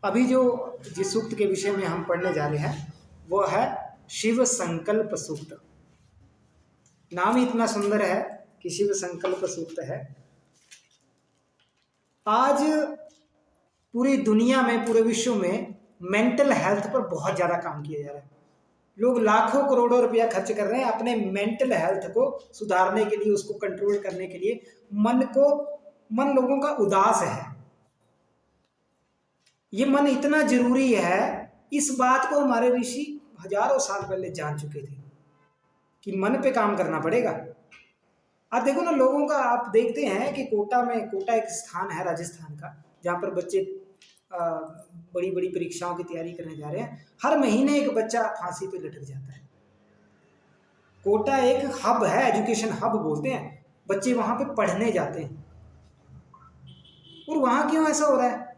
अभी जो जिस सूक्त के विषय में हम पढ़ने जा रहे हैं वो है शिव संकल्प सूक्त। नाम ही इतना सुंदर है कि शिव संकल्प सूक्त है। आज पूरी दुनिया में, पूरे विश्व में मेंटल हेल्थ पर बहुत ज्यादा काम किया जा रहा है। लोग लाखों करोड़ों रुपया खर्च कर रहे हैं अपने मेंटल हेल्थ को सुधारने के लिए, उसको कंट्रोल करने के लिए। मन लोगों का उदास है। ये मन इतना जरूरी है, इस बात को हमारे ऋषि हजारों साल पहले जान चुके थे कि मन पे काम करना पड़ेगा। आप देखो ना, लोगों का आप देखते हैं कि कोटा एक स्थान है राजस्थान का, जहाँ पर बच्चे बड़ी बड़ी परीक्षाओं की तैयारी करने जा रहे हैं। हर महीने एक बच्चा फांसी पे लटक जाता है। कोटा एक हब है, एजुकेशन हब बोलते हैं। बच्चे वहां पे पढ़ने जाते हैं। और वहां क्यों ऐसा हो रहा है?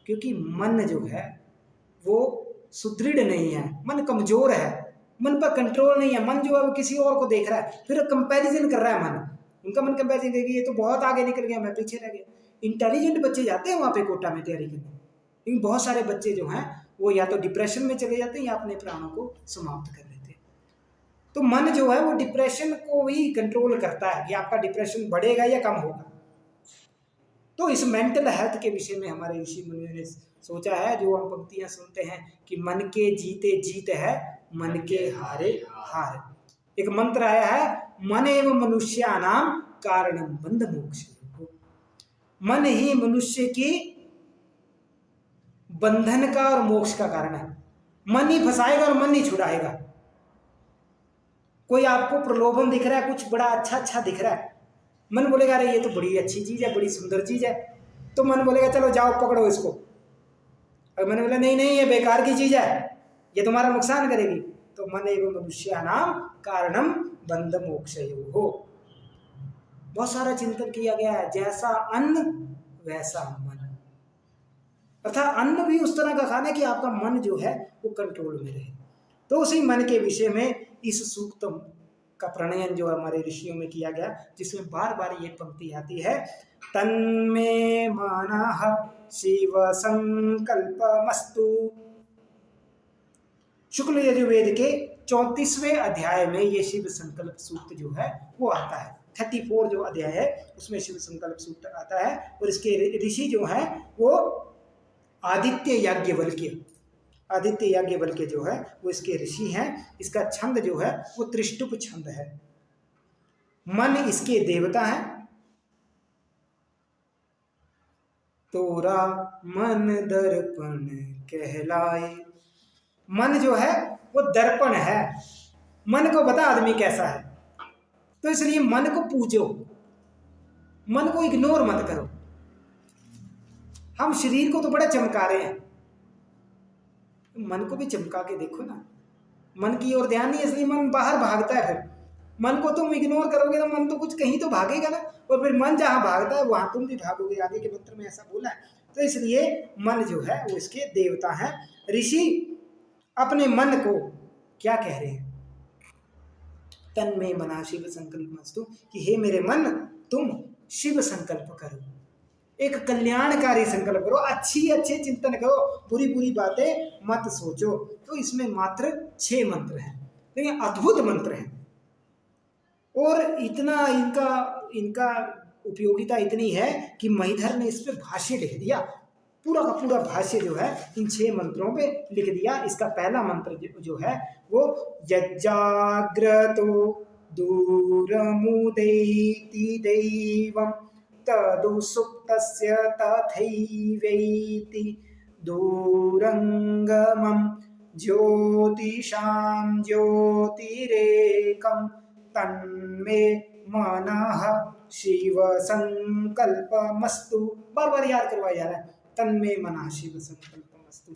क्योंकि मन जो है वो सुदृढ़ नहीं है, मन कमजोर है, मन पर कंट्रोल नहीं है। मन जो है वो किसी और को देख रहा है, फिर कंपैरिजन कर रहा है। उनका मन कंपैरिजन करेगी, ये तो बहुत आगे निकल गया, मैं पीछे रह गया। इंटेलिजेंट बच्चे जाते हैं वहां पे कोटा में तैयारी करने, लेकिन बहुत सारे बच्चे जो हैं वो या तो डिप्रेशन में चले जाते हैं या अपने प्राणों को समाप्त कर लेते हैं। तो मन जो है वो डिप्रेशन को ही कंट्रोल करता है कि आपका डिप्रेशन बढ़ेगा या कम होगा। तो इस मेंटल हेल्थ के विषय में हमारे ऋषि मुनियों ने सोचा है, जो हम पंक्तियां सुनते हैं कि मन के जीते जीत है, मन के हारे हार। एक मंत्र आया है, मन एवं मनुष्यानाम कारणम बंध मोक्ष। मन ही मनुष्य की बंधन का और मोक्ष का कारण है। मन ही फंसाएगा और मन ही छुड़ाएगा। कोई आपको प्रलोभन दिख रहा है, कुछ बड़ा अच्छा दिख रहा है, मन बोलेगा अरे ये तो बड़ी अच्छी चीज है, बड़ी सुंदर चीज है, तो मन बोलेगा चलो जाओ पकड़ो इसको। और मन बोला नहीं नहीं ये बेकार की चीज है, ये तुम्हारा नुकसान करेगी। तो मन एवं मनुष्यानाम कारणम बंध मोक्षयोः। बहुत सारा चिंतन किया गया है, जैसा अन्न वैसा मन। अर्थात अन्न भी उस तरह का खाना कि आपका मन जो है वो कंट्रोल में रहे। तो उसी मन के विषय में इस सूक्त का प्रणयन जो हमारे ऋषियों में किया गया, जिसमें बार बार ये पंक्ति आती है, तन्मे मनः शिव संकल्पमस्तु। शुक्ल यजुर्वेद के 34वें अध्याय में ये शिव संकल्प सूक्त जो है वो आता है। 34 जो अध्याय है उसमें शिव संकल्प सूक्त आता है। और इसके ऋषि जो है वो आदित्य याज्ञवल्क्य जो है वो इसके ऋषि हैं। इसका छंद जो है वो त्रिष्टुप छंद है। मन इसके देवता है। तोरा मन दर्पण कहलाए। मन जो है वो दर्पण है, मन को बता आदमी कैसा है। तो इसलिए मन को पूजो, मन को इग्नोर मत करो। हम शरीर को तो बड़ा चमका रहे हैं, मन को भी चमका के देखो ना। मन की ओर ध्यान नहीं, इसलिए मन बाहर भागता है। फिर मन को तुम इग्नोर करोगे तो मन तो कुछ कहीं तो भागेगा ना, और फिर मन जहां भागता है वहां तुम भी भागोगे। आगे के मंत्र में ऐसा बोला है। तो इसलिए मन जो है वो इसके देवता है। ऋषि अपने मन को क्या कह रहे हैं? तन्मे मनः शिव संकल्पमस्तु, कि हे मेरे मन तुम शिव संकल्प करो, एक कल्याणकारी संकल्प करो, अच्छे चिंतन करो, बुरी बातें मत सोचो। तो इसमें मात्र 6 मंत्र हैं, लेकिन अद्भुत मंत्र हैं। और इतना इनका उपयोगिता इतनी है कि महीधर ने इस पे भाष्य लिख दिया। पूरा का पूरा भाष्य जो है इन 6 मंत्रों पे लिख दिया। इसका पहला मंत्र जो है वो यज्जाग्रतो दूरमुदैति दैवं तदु सुप्तस्य तथैवैति दूरंगमं ज्योतिषां ज्योतिरेकं तन्मे मनः शिव संकल्पमस्तु। बार बार याद करवाया जा रहा है, तन्मे मनः शिव संकल्पमस्तु।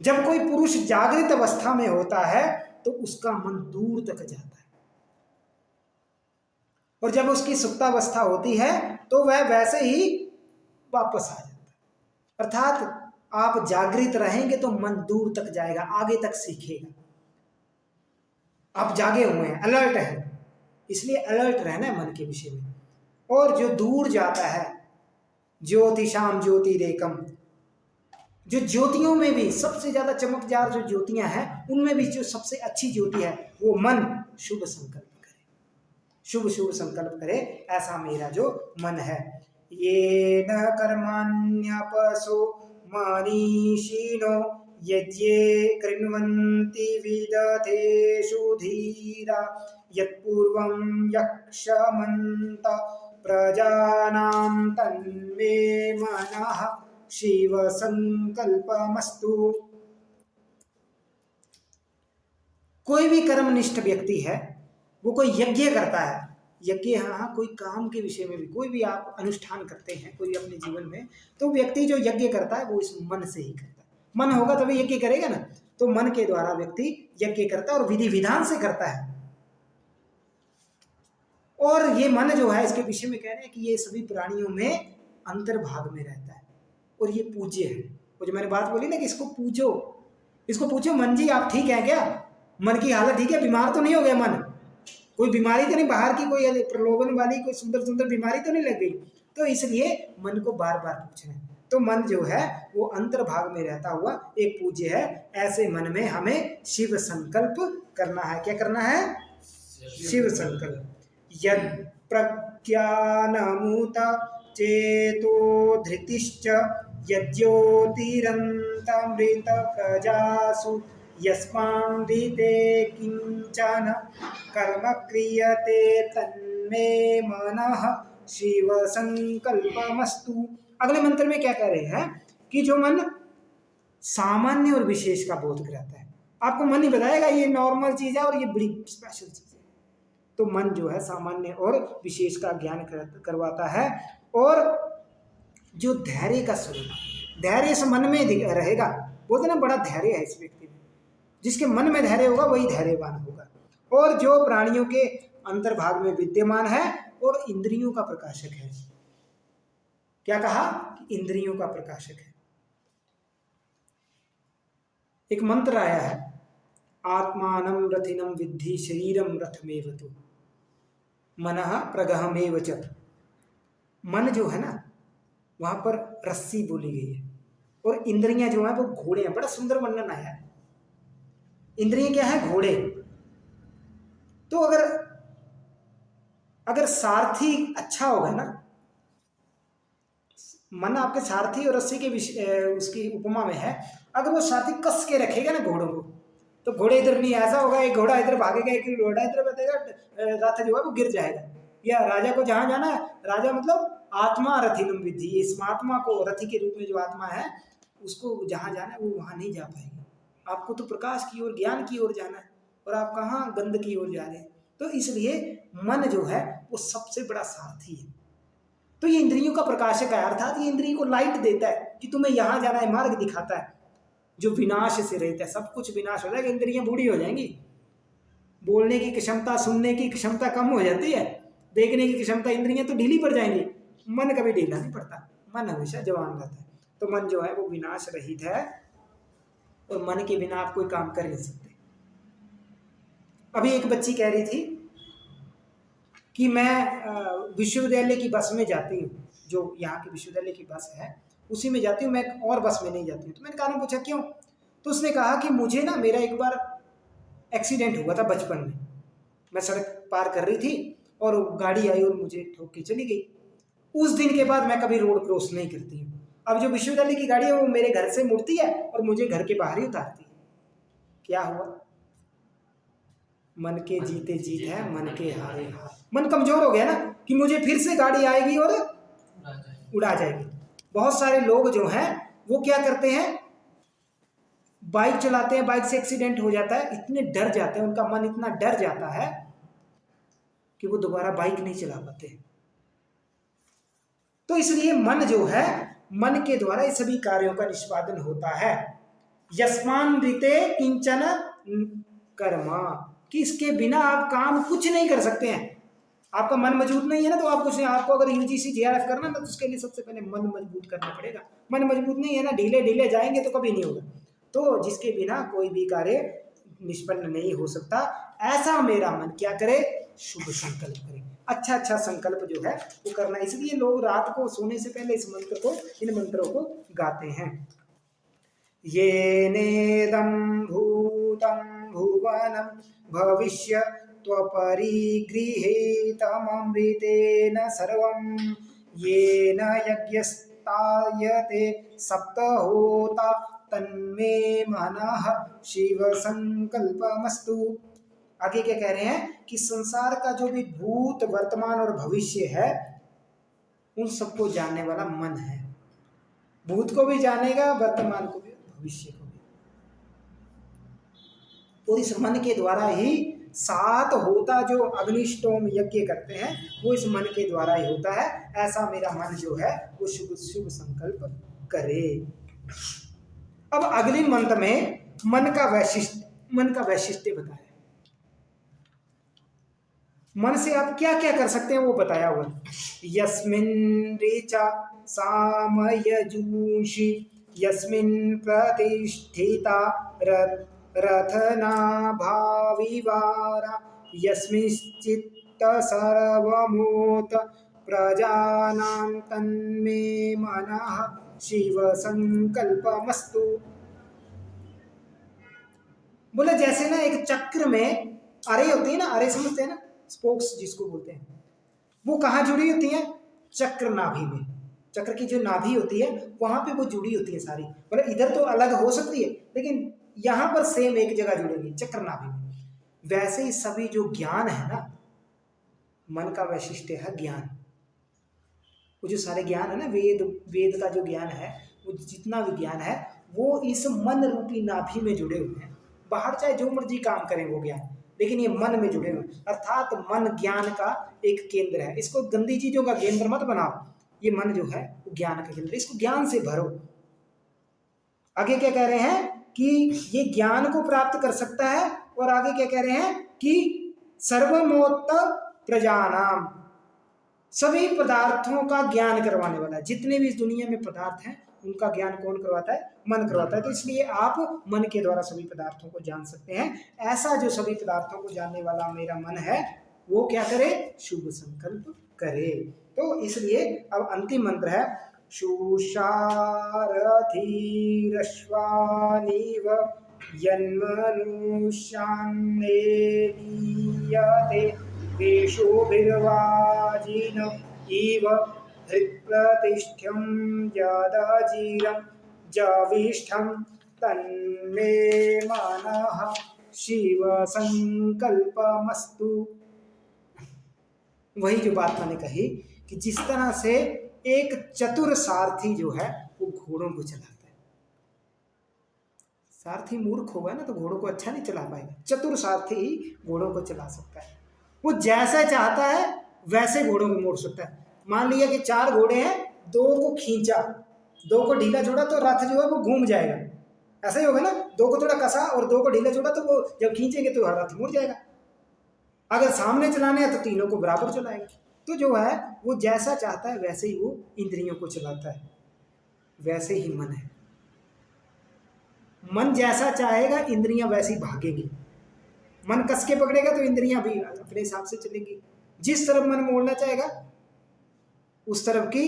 जब कोई पुरुष जागृत अवस्था में होता है तो उसका मन दूर तक जाता है, और जब उसकी सुप्तावस्था होती है तो वह वैसे ही वापस आ जाता है। अर्थात आप जागृत रहेंगे तो मन दूर तक जाएगा, आगे तक सीखेगा। आप जागे हुए हैं, अलर्ट हैं, इसलिए अलर्ट रहना है मन के विषय में। और जो दूर जाता है, ज्योतिषाम ज्योतिरेकम, जो ज्योतियों में भी सबसे ज्यादा चमकदार जो ज्योतियां हैं, उनमें भी जो सबसे अच्छी ज्योति है वो मन शुभ संकल्प करे, शुभ शुभ संकल्प करे, ऐसा मेरा जो मन है। ये न कर्माण्यपसो मनीषिणो यज्ञे कृण्वन्ति विदधेषु धीरा यत्पूर्वं यक्षमन्त प्रजानां तन्मे मनः शिव संकल्पमस्तु। कोई भी कर्मनिष्ठ व्यक्ति है, वो कोई यज्ञ करता है, यज्ञ हाँ कोई काम के विषय में भी कोई भी आप अनुष्ठान करते हैं कोई अपने जीवन में, तो व्यक्ति जो यज्ञ करता है वो इस मन से ही करता है। मन होगा तभी यज्ञ करेगा ना, तो मन के द्वारा व्यक्ति यज्ञ करता है और विधि विधान से करता है। और ये मन जो है, इसके विषय में कह रहे हैं कि ये सभी प्राणियों में अंतर्भाग में रहता है और ये पूज्य है। वो जो मैंने बात बोली ना कि इसको पूजो, इसको पूछो मन जी आप ठीक है क्या, मन की हालत ठीक है, बीमार तो नहीं हो गया मन, कोई बीमारी तो नहीं, बाहर की कोई प्रलोभन वाली कोई सुंदर सुंदर बीमारी तो नहीं लग गई। तो इसलिए मन को बार बार पूछना है। तो मन जो है वो अंतर्भाग में रहता हुआ एक पूज्य है। ऐसे मन में हमें शिव संकल्प करना है। क्या करना है? शिव संकल्प। यद प्रज्ञानमूत चेतो धृतिश्च यज्योतिरन्तमृत प्रजासु यस्मान्दिते किंचन कर्म क्रियते तन्मे मनः शिव संकल्पमस्तु। अगले मंत्र में क्या कह रहे हैं कि जो मन सामान्य और विशेष का बोध कराता है, आपको मन ही बताएगा ये नॉर्मल चीज है और ये बड़ी स्पेशल चीज है। तो मन जो है सामान्य और विशेष का ज्ञान करवाता है। और जो धैर्य का स्वरूप, धैर्य इस मन में रहेगा, बोलते ना बड़ा धैर्य है इस व्यक्ति में, जिसके मन में धैर्य होगा वही धैर्यवान होगा। और जो प्राणियों के अंतर्भाग में विद्यमान है और इंद्रियों का प्रकाशक है। क्या कहा? इंद्रियों का प्रकाशक है। एक मंत्र आया है, आत्मानं रथिनं विद्धि शरीरम रथमेव तु मनः प्रगहमेव च। मन जो है ना, वहां पर रस्सी बोली गई है और इंद्रियां जो है वो घोड़े हैं। बड़ा सुंदर वर्णन आया है। इंद्रियां क्या है? घोड़े। तो अगर सारथी अच्छा होगा ना, मन आपके सारथी और रस्सी के उसकी उपमा में है। अगर वो सारथी कस के रखेगा ना घोड़ों को, तो घोड़े इधर नहीं, ऐसा होगा एक घोड़ा इधर भागेगा एक घोड़ा इधर भागेगा, रथ जो है वो गिर जाएगा। या राजा को जहां जाना है, राजा मतलब आत्मा रथिनम विद्धि, इस आत्मा को रथी के रूप में जो आत्मा है उसको जहां जाना है वो वहां नहीं जा पाएगी। आपको तो प्रकाश की ओर ज्ञान की ओर जाना है और आप कहाँ गंध की ओर जा रहे हैं। तो इसलिए मन जो है वो सबसे बड़ा सारथी है। तो ये इंद्रियों का प्रकाशक है, अर्थात ये इंद्रियों को लाइट देता है कि तुम्हें यहाँ जाना है, मार्ग दिखाता है जो विनाश से रहता है। सब कुछ विनाश हो जाएगा, इंद्रियां बूढ़ी हो जाएंगी, बोलने की क्षमता, सुनने की क्षमता कम हो जाती है, देखने की क्षमता, इंद्रियां तो ढीली पड़ जाएंगी। मन कभी ढीला नहीं पड़ता, मन हमेशा जवान रहता है। तो मन जो है वो विनाश रहित है और मन के बिना आप कोई काम कर नहीं सकते। अभी एक बच्ची कह रही थी कि मैं विश्वविद्यालय की बस में जाती हूँ, जो यहाँ की विश्वविद्यालय की बस है उसी में जाती हूँ, मैं और बस में नहीं जाती हूँ। तो मैंने कारण पूछा क्यों? तो उसने कहा कि मुझे ना मेरा एक बार एक्सीडेंट हुआ था बचपन में। मैं सड़क पार कर रही थी और गाड़ी आई और मुझे ठोक के चली गई। उस दिन के बाद मैं कभी रोड क्रॉस नहीं करती हूँ। अब जो विश्वविद्यालय की गाड़ी है वो मेरे घर से मुड़ती है और मुझे घर के बाहर ही उतारती है। क्या हुआ? मन के जीते जीत है, मन के हारे हार। मन कमजोर हो गया ना कि मुझे फिर से गाड़ी आएगी और उड़ा जाएगी। बहुत सारे लोग जो हैं वो क्या करते हैं, बाइक चलाते हैं, बाइक से एक्सीडेंट हो जाता है, इतने डर जाते हैं, उनका मन इतना डर जाता है कि वो दोबारा बाइक नहीं चला पाते। तो इसलिए मन जो है, मन के द्वारा ये सभी कार्यों का निष्पादन होता है। यस्मान ऋते किंचन कर्मा, कि इसके बिना आप काम कुछ नहीं कर सकते हैं। आपका मन मजबूत नहीं है ना तो आप कुछ नहीं। आपको अगर यूजीसी जेआरएफ करना ना तो उसके लिए सबसे पहले मन मजबूत करना पड़ेगा। मन मजबूत नहीं है ना, ढीले ढीले जाएंगे तो कभी नहीं होगा। तो जिसके बिना कोई भी कार्य निष्पन्न नहीं हो सकता, ऐसा मेरा मन क्या करे? शुभ संकल्प करे, अच्छा अच्छा संकल्प जो है वो करना। इसलिए लोग रात को सोने से पहले इन मंत्रों को गाते हैं। येनेदं भूतं भुवनं भविष्यत्वपरिगृहीतममृतेन सर्वं येन यज्ञस्तायते सप्तहोता तन्मे मनः शिव संकल्पमस्तु। आगे क्या कह रहे हैं कि संसार का जो भी भूत वर्तमान और भविष्य है उन सबको जानने वाला मन है। भूत को भी जानेगा, वर्तमान को भी, भविष्य को भी। और इस मन के द्वारा ही 7 होता जो अग्निष्टोम यज्ञ करते हैं वो इस मन के द्वारा ही होता है। ऐसा मेरा मन जो है वो शुभ शुभ संकल्प करे। अब अगले मंत्र में मन का वैशिष्ट्य बताया। मन से आप क्या क्या कर सकते हैं वो बताया हुआ। यस्मिन् ऋचा सामयजूषि यस्मिन् प्रतिष्ठिता रथनाभाविवारा यस्मिंश्चित्त सर्वमूत प्रजानां तन्मे मनः शिव संकल्पमस्तु। बोले जैसे ना एक चक्र में अरे होती है ना, अरे समझते हैं ना, स्पोक्स जिसको बोलते हैं, वो कहाँ जुड़ी होती है? चक्र नाभि में। चक्र की जो नाभि होती है वहां पे वो जुड़ी होती है सारी। मतलब इधर तो अलग हो सकती है लेकिन यहां पर सेम एक जगह जुड़ेगी चक्र नाभि में। वैसे ही सभी जो ज्ञान है ना, मन का वैशिष्ट्य है ज्ञान। वो जो सारे ज्ञान है ना, वेद का जो ज्ञान है, वो जितना भी ज्ञान है वो इस मन रूपी नाभि में जुड़े हुए हैं। बाहर चाहे जो मर्जी काम करें वो ज्ञान, लेकिन ये मन में जुड़े हुए। अर्थात मन ज्ञान का एक केंद्र है। इसको गंदी चीजों का केंद्र मत बनाओ। ये मन जो है वो ज्ञान का केंद्र, इसको ज्ञान से भरो। आगे क्या कह रहे हैं कि ये ज्ञान को प्राप्त कर सकता है। और आगे क्या कह रहे हैं कि सर्वमोत्त प्रजानाम, सभी पदार्थों का ज्ञान करवाने वाला है। जितने भी इस दुनिया में पदार्थ हैं उनका ज्ञान कौन करवाता है? मन करवाता है। तो इसलिए आप मन के द्वारा सभी पदार्थों को जान सकते हैं। ऐसा जो सभी पदार्थों को जानने वाला मेरा मन है वो क्या करे? शुभ संकल्प करे। तो इसलिए अब अंतिम मंत्र है शुशारथिरश्वानीव यन्मनुष्यान्नेलीयते वेशोभिर्वाजिन इव हृत्प्रतिष्ठ्यं यदजीरं जविष्ठं तन्मे मनः शिव संकल्पमस्तु। वही जो बात मैंने कही कि जिस तरह से एक चतुर सारथी जो है वो घोड़ों को चलाता है। सारथी मूर्ख होगा ना तो घोड़ों को अच्छा नहीं चला पाएगा। चतुर सारथी ही घोड़ों को चला सकता है। वो जैसा चाहता है वैसे घोड़ों को मोड़ सकता है। मान लिया कि 4 घोड़े हैं, 2 को खींचा, 2 को ढीला छोड़ा तो रथ जो है वो घूम जाएगा। ऐसा ही होगा ना, 2 को थोड़ा कसा और 2 को ढीला छोड़ा तो वो जब खींचेंगे तो रथ मुड़ जाएगा। अगर सामने चलाने हैं तो तीनों को बराबर चलाएगा। तो जो है वो जैसा चाहता है वैसे ही वो इंद्रियों को चलाता है। वैसे ही मन है। मन जैसा चाहेगा इंद्रियां वैसी भागेंगी। मन कस के पकड़ेगा तो इंद्रियां भी अपने हिसाब से चलेंगी। जिस तरफ मन मोड़ना चाहेगा उस तरफ की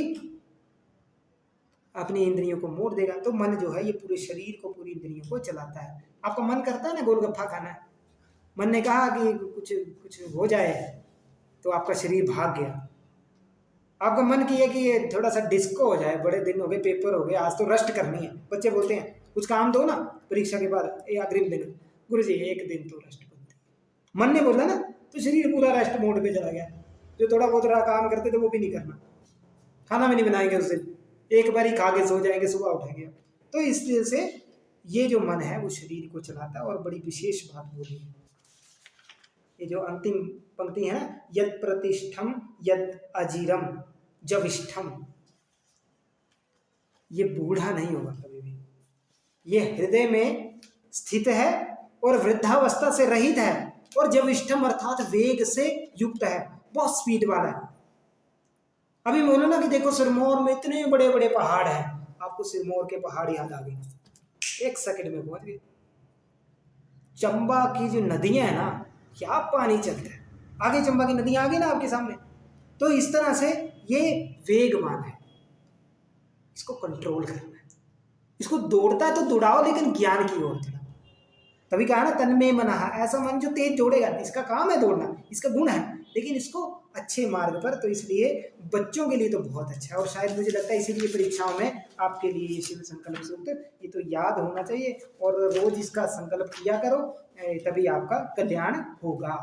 अपनी इंद्रियों को मोड़ देगा। तो मन जो है ये पूरे शरीर को, पूरी इंद्रियों को चलाता है। आपका मन करता है ना गोलगप्पा खाना है, मन ने कहा कि कुछ हो जाए तो आपका शरीर भाग गया। आपका मन किया कि ये थोड़ा सा डिस्को हो जाए, बड़े दिन हो गए, पेपर हो गए, आज तो रेस्ट करनी है। बच्चे बोलते हैं कुछ काम दो ना परीक्षा के बाद, ये अग्रिम दिन, गुरुजी एक दिन तो रेस्ट बनती है। मन ने बोला ना तो शरीर पूरा रेस्ट मोड पे चला गया। जो थोड़ा बहुत काम करते थे वो भी नहीं करना, खाना भी नहीं बनाएंगे उस दिन, एक बार ही खा के सो जाएंगे, सुबह उठेंगे। तो इस तरह से ये जो मन है वो शरीर को चलाता है। और बड़ी विशेष बात बोली है ये जो अंतिम पंक्ति है, यद प्रतिष्ठम यद अजीरम जविष्ठम, ये बूढ़ा नहीं होगा कभी भी। ये हृदय में स्थित है और वृद्धावस्था से रहित है। और जविष्ठम अर्थात वेग से युक्त है, बहुत स्पीड वाला है। अभी बोलो ना कि देखो सिरमौर में इतने बड़े बड़े पहाड़ हैं, आपको सिरमौर के पहाड़ याद आ गए, 1 सेकंड में पहुंच गए। चंबा की जो नदियां है ना, क्या पानी चलता है। आगे चंबा की नदियां आ गई ना आपके सामने। तो इस तरह से ये वेगवान है, इसको कंट्रोल करना है। इसको दौड़ता है तो दौड़ाओ, लेकिन ज्ञान की ओर दौड़ाओ। तभी कहा ना तन में मन, ऐसा मन जो तेज दौड़ेगा, इसका काम है दौड़ना, इसका गुण है, लेकिन इसको अच्छे मार्ग पर। तो इसलिए बच्चों के लिए तो बहुत अच्छा है, और शायद मुझे लगता है इसीलिए परीक्षाओं में आपके लिए ये शिव संकल्प सूत्र ये तो याद होना चाहिए, और रोज इसका संकल्प किया करो, तभी आपका कल्याण होगा।